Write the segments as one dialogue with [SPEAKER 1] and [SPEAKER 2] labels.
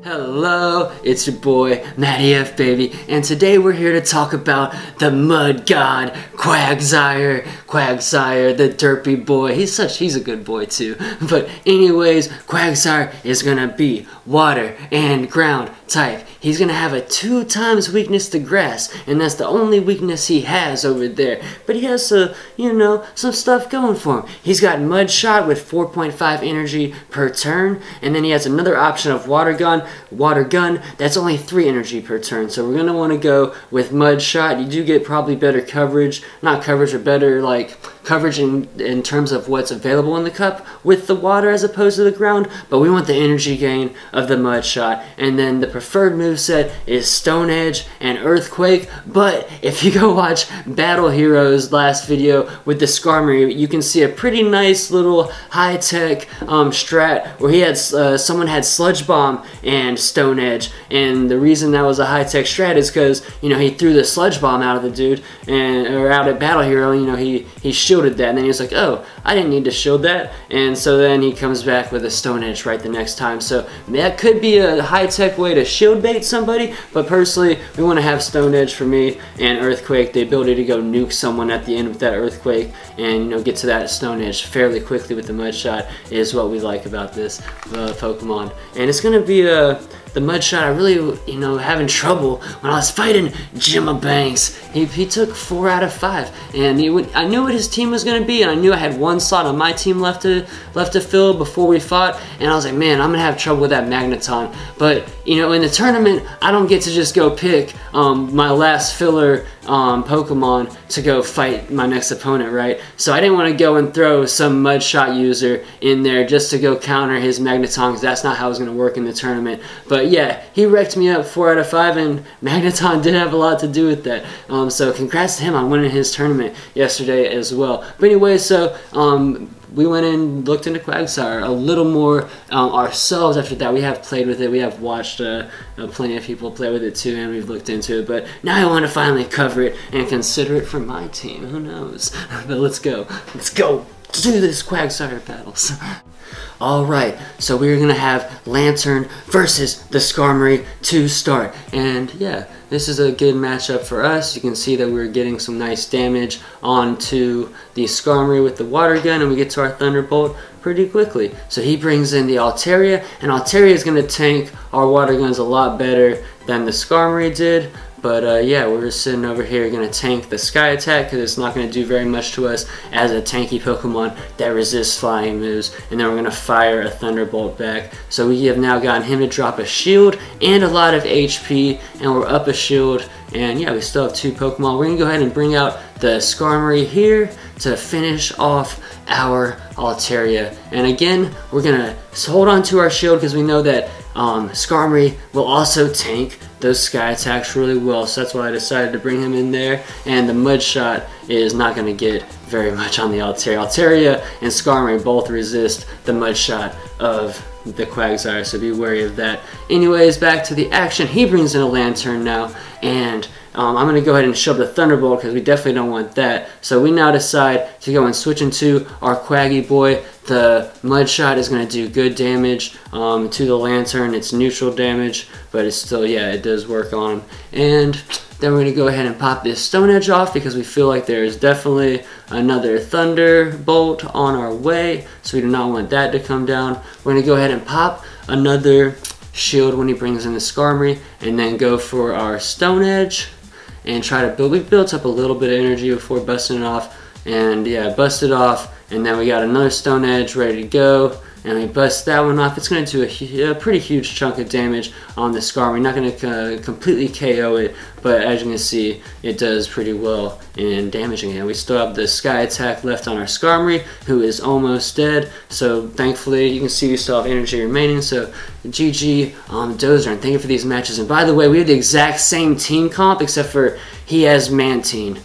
[SPEAKER 1] Hello, it's your boy, Matty F, baby, and today we're here to talk about the mud god, Quagsire. Quagsire, the derpy boy. He's a good boy too. But anyways, Quagsire is gonna be water and ground type. He's gonna have a 2 times weakness to grass, and that's the only weakness he has over there. But he has some stuff going for him. He's got mud shot with 4.5 energy per turn, and then he has another option of water gun. That's only 3 energy per turn. So we're gonna want to go with mud shot. You do get probably better coverage, not coverage, or better coverage in terms of what's available in the cup with the water as opposed to the ground, but we want the energy gain of the mud shot. And then the preferred moveset is Stone Edge and Earthquake. But if you go watch Battle Heroes last video with the Skarmory, you can see a pretty nice little high-tech strat where he had someone had Sludge Bomb and Stone Edge, and the reason that was a high-tech strat is because he threw the Sludge Bomb out of the dude or out at Battle Hero. He shielded that, and then he was like, oh, I didn't need to shield that, and so then he comes back with a Stone Edge right the next time. So that could be a high-tech way to shield bait somebody, but personally we want to have Stone Edge for me, and Earthquake, the ability to go nuke someone at the end with that Earthquake and get to that Stone Edge fairly quickly with the mud shot is what we like about this Pokemon. And it's gonna be the mud shot. I really having trouble when I was fighting Jimma Banks. He took 4 out of 5, and I knew what his team was gonna be, and I knew I had 1 slot on my team left to fill before we fought, and I was like, man, I'm gonna have trouble with that Magneton. But in the tournament, I don't get to just go pick my last filler Pokemon to go fight my next opponent, right? So I didn't want to go and throw some mud shot user in there just to go counter his Magneton, because that's not how it was going to work in the tournament. But yeah, he wrecked me up 4 out of 5, and Magneton did have a lot to do with that. So congrats to him on winning his tournament yesterday as well. But anyway, so we went and looked into Quagsire a little more ourselves after that. We have played with it. We have watched plenty of people play with it too, and we've looked into it. But now I want to finally cover it and consider it for my team. Who knows? But let's go. Let's go do this Quagsire battles. Alright, so we're going to have Lantern versus the Skarmory to start. And yeah, this is a good matchup for us. You can see that we're getting some nice damage onto the Skarmory with the water gun, and we get to our Thunderbolt pretty quickly. So he brings in the Altaria, and Altaria is going to tank our water guns a lot better than the Skarmory did. But yeah, we're sitting over here going to tank the Sky Attack because it's not going to do very much to us as a tanky Pokemon that resists flying moves. And then we're going to fire a Thunderbolt back. So we have now gotten him to drop a shield and a lot of HP, and we're up a shield. And yeah, we still have 2 Pokemon. We're going to go ahead and bring out the Skarmory here to finish off our Altaria. And again, we're going to hold on to our shield because we know that Skarmory will also tank those Sky Attacks really well, so that's why I decided to bring him in there. And the Mud Shot is not going to get very much on the Altaria. Altaria and Skarmory both resist the Mud Shot of the Quagsire, so be wary of that. Anyways, back to the action. He brings in a Lantern now, and I'm going to go ahead and shove the Thunderbolt because we definitely don't want that. So we now decide to go and switch into our Quaggy boy. The Mud Shot is going to do good damage to the Lantern. It's neutral damage, but it's still, yeah, it does work on him. And then we're going to go ahead and pop this Stone Edge off because we feel like there's definitely another Thunderbolt on our way, so we do not want that to come down. We're going to go ahead and pop another shield when he brings in the Skarmory, and then go for our Stone Edge and try to build. We built up a little bit of energy before busting it off, and yeah, busted off, and then we got another Stone Edge ready to go, and we bust that one off. It's going to do a pretty huge chunk of damage on the Skarmory. Not going to completely KO it, but as you can see, it does pretty well in damaging it. We still have the Sky Attack left on our Skarmory, who is almost dead. So thankfully, you can see we still have energy remaining. So GG Dozer, and thank you for these matches. And by the way, we have the exact same team comp, except for he has Mantine.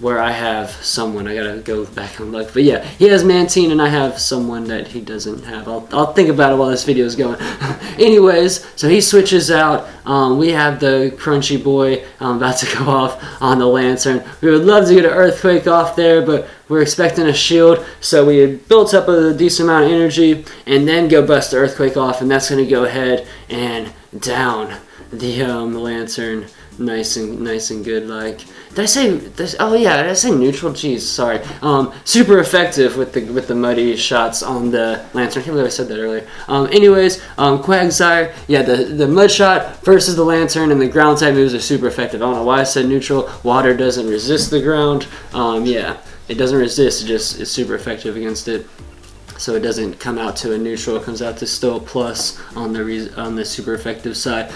[SPEAKER 1] where I have someone. I gotta go back and look. But yeah, he has Mantine and I have someone that he doesn't have. I'll think about it while this video is going. Anyways, so he switches out. We have the Crunchy Boy about to go off on the Lantern. We would love to get an Earthquake off there, but we're expecting a shield. So we had built up a decent amount of energy and then go bust the Earthquake off, and that's gonna go ahead and down the Lantern nice and good. Like, did I say this? Oh yeah, did I say neutral? Jeez, sorry. Super effective with the muddy shots on the Lantern. I can't believe I said that earlier. Anyways, Quagsire, yeah, the mud shot versus the Lantern, and the ground type moves are super effective. I don't know why I said neutral. Water doesn't resist the ground. Yeah, it doesn't resist. It just is super effective against it. So it doesn't come out to a neutral. It comes out to still a plus on the super effective side.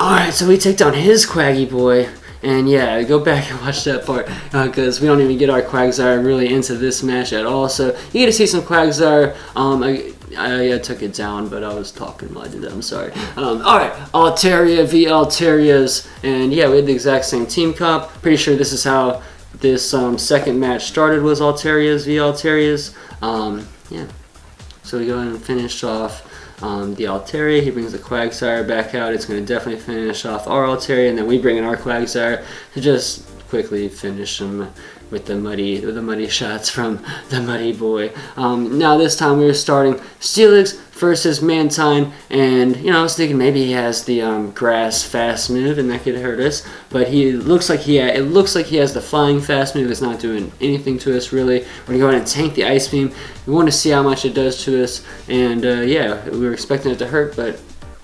[SPEAKER 1] Alright, so we take down his Quaggy Boy, and yeah, go back and watch that part, because we don't even get our Quagsire really into this match at all, so you get to see some Quagsire. I took it down, but I was talking while I did that, I'm sorry. Alright, Altaria v Altarias, and yeah, we had the exact same team comp. Pretty sure this is how this second match started, was Altarias v Altarias. Yeah, so we go ahead and finish off the Altaria. He brings the Quagsire back out. It's going to definitely finish off our Altaria, and then we bring in our Quagsire to just quickly finish him with the muddy shots from the Muddy Boy. Now this time we were starting Steelix versus Mantine, and you know, I was thinking maybe he has the grass fast move and that could hurt us, but it looks like he has the flying fast move. It's not doing anything to us really. We're gonna go ahead and tank the Ice Beam. We want to see how much it does to us, and yeah, we were expecting it to hurt, but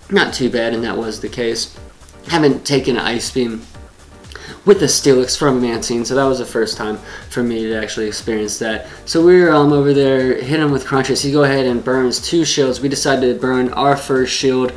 [SPEAKER 1] not too bad, and that was the case. Haven't taken an Ice Beam with the Steelix from Mantine, so that was the first time for me to actually experience that. So we were over there, hit him with crunches. He go ahead and burns 2 shields. We decided to burn our first shield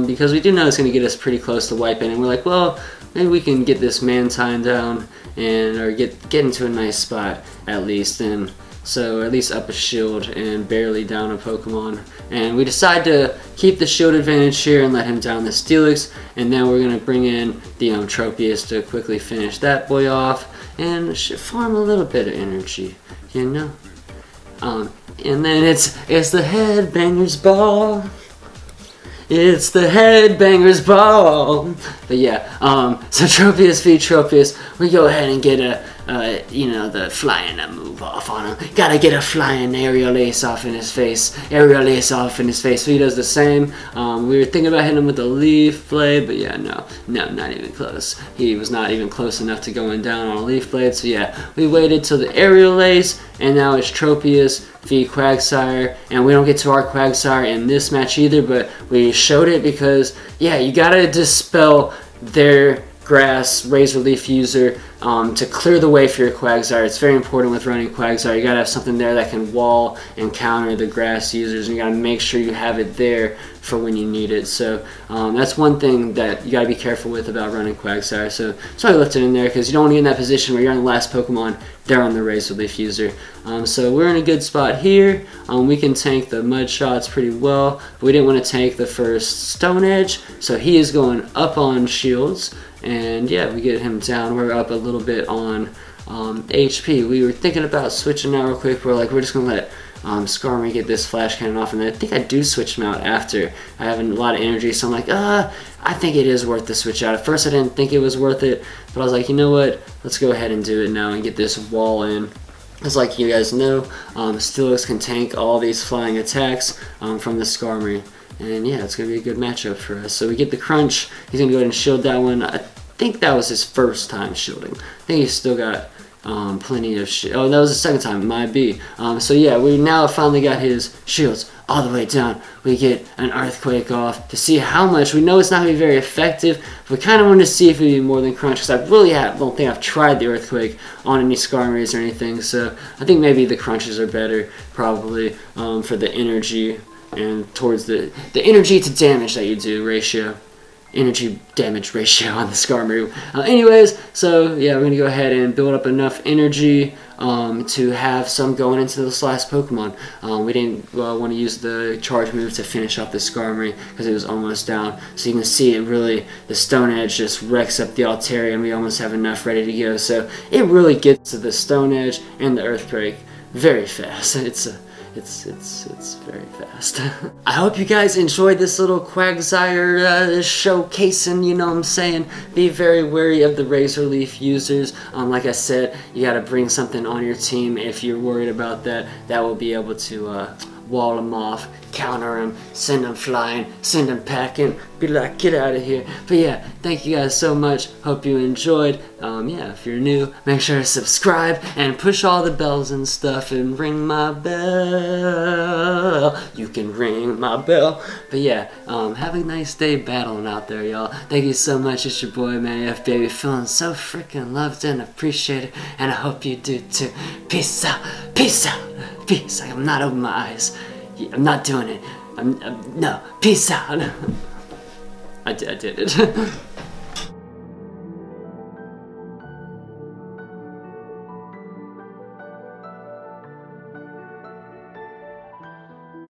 [SPEAKER 1] because we do know it's going to get us pretty close to wiping, and we're like, well, maybe we can get this Mantine down and or get into a nice spot at least, and so at least up a shield and barely down a Pokemon. And we decide to keep the shield advantage here and let him down the Steelix, and then we're going to bring in the Tropius to quickly finish that boy off and farm a little bit of energy, you know. And then it's the Headbanger's Ball. It's the Headbanger's Ball. But yeah, so Tropius v Tropius, we go ahead and get you know, the flying move off on him. Gotta get a flying aerial ace off in his face. Aerial ace off in his face. So he does the same. We were thinking about hitting him with the Leaf Blade, but yeah, no, not even close. He was not even close enough to going down on a Leaf Blade. So yeah, we waited till the aerial ace, and now it's Tropius v Quagsire, and we don't get to our Quagsire in this match either, but we showed it because, yeah, you gotta dispel their grass Razor Leaf user to clear the way for your Quagsire. It's very important with running Quagsire. You gotta have something there that can wall and counter the grass users, and you gotta make sure you have it there for when you need it. So that's one thing that you gotta be careful with about running Quagsire. So I left it in there because you don't want to get in that position where you're on the last Pokemon there on the Razor Leaf user. So we're in a good spot here. We can tank the Mud Shots pretty well, but we didn't want to tank the first Stone Edge, so he is going up on shields, and yeah, we get him down. We're up a little bit on HP. We were thinking about switching out real quick. We're like, we're just gonna let Skarmory get this Flash Cannon off, and I think I do switch him out after I have a lot of energy, so I'm like, I think it is worth the switch out. At first I didn't think it was worth it, but I was like, you know what, let's go ahead and do it now and get this wall in. As like you guys know, Steelix can tank all these flying attacks from the Skarmory, and yeah, it's going to be a good matchup for us. So we get the Crunch. He's going to go ahead and shield that one. I think that was his first time shielding. I think he's still got plenty of shield. Oh, that was the second time, it might be. So yeah, we now finally got his shields all the way down. We get an Earthquake off to see how much. We know it's not going to be very effective, but we kind of wanted to see if it would be more than Crunch, because I really don't think I've tried the Earthquake on any Skarmories or anything, so I think maybe the Crunches are better, probably, for the energy and towards the energy to damage that you do ratio. Energy damage ratio on the Skarmory. Anyways, so yeah, we're going to go ahead and build up enough energy to have some going into this last Pokemon. We didn't want to use the charge move to finish off the Skarmory because it was almost down. So you can see it really, the Stone Edge just wrecks up the Altaria, and we almost have enough ready to go. So it really gets to the Stone Edge and the Earthquake very fast. It's very fast. I hope you guys enjoyed this little Quagsire showcasing, you know what I'm saying? Be very wary of the Razor Leaf users. Like I said, you gotta bring something on your team if you're worried about that. That will be able to wall them off, counter them, send them flying, send them packing, be like, get out of here. But yeah, thank you guys so much. Hope you enjoyed. Yeah, if you're new, make sure to subscribe and push all the bells and stuff and ring my bell. You can ring my bell. But yeah, have a nice day battling out there, y'all. Thank you so much. It's your boy, Matty F, baby. Feeling so freaking loved and appreciated, and I hope you do too. Peace out. Peace out. Peace. I'm not opening my eyes. I'm not doing it. No. Peace out. I did it.